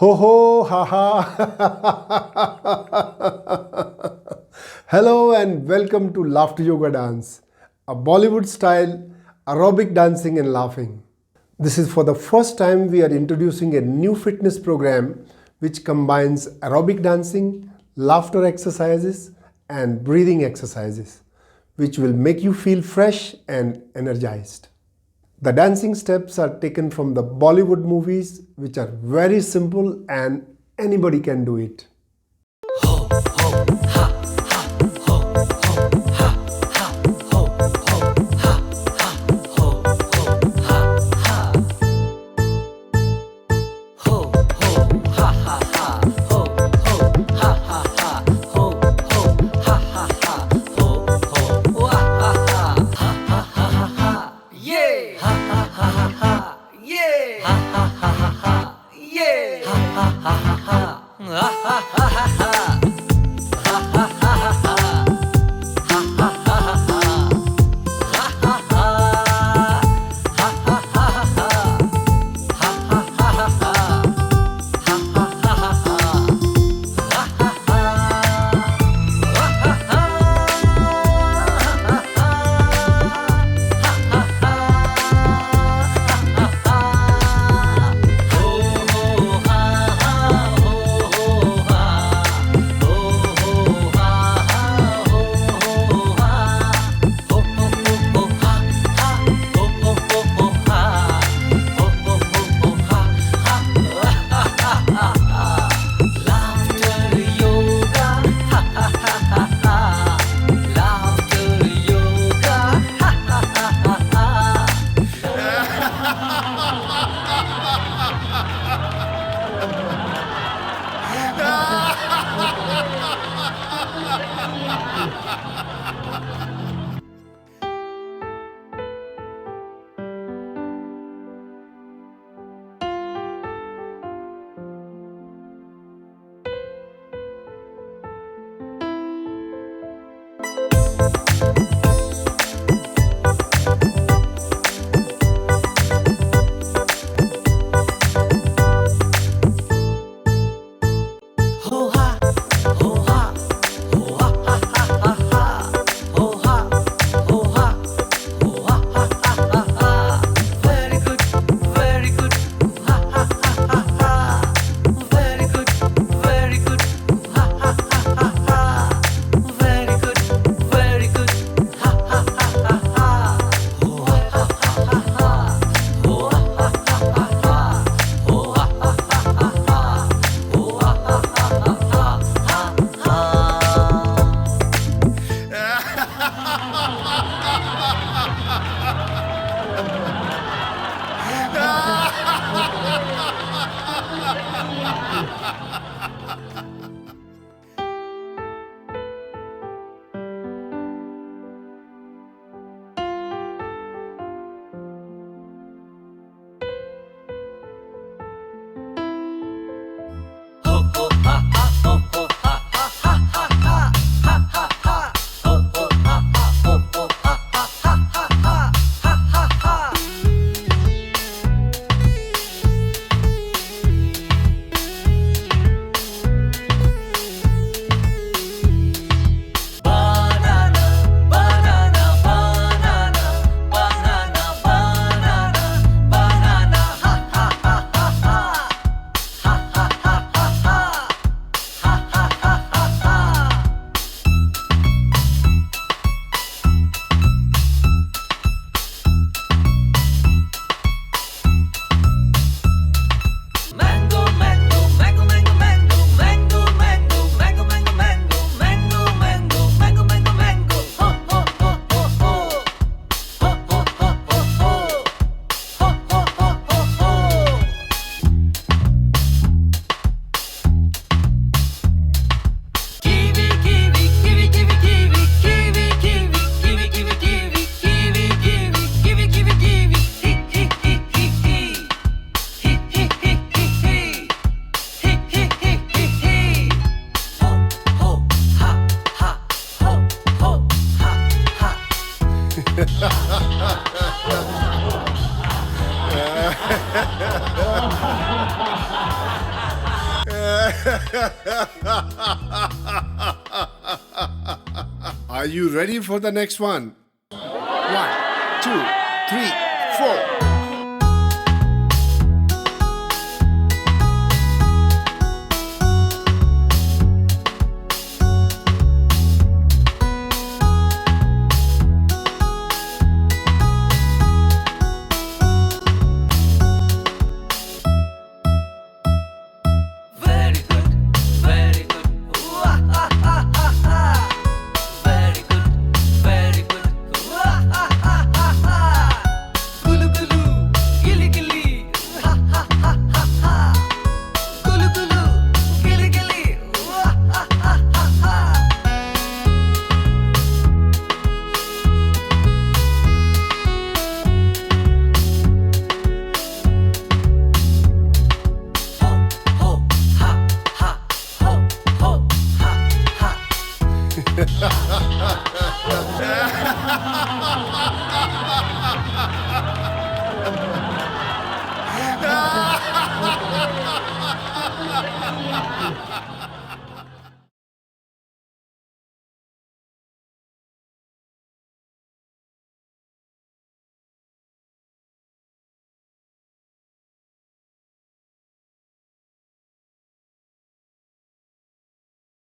Ho ho ha ha. Hello and welcome to Laughter Yoga Dance, a Bollywood style aerobic dancing and laughing. This is for the first time we are introducing a new fitness program which combines aerobic dancing, laughter exercises and breathing exercises, which will make you feel fresh and energized. The dancing steps are taken from the Bollywood movies, which are very simple and anybody can do it. Are you ready for the next one? 1, 2, 3, 4.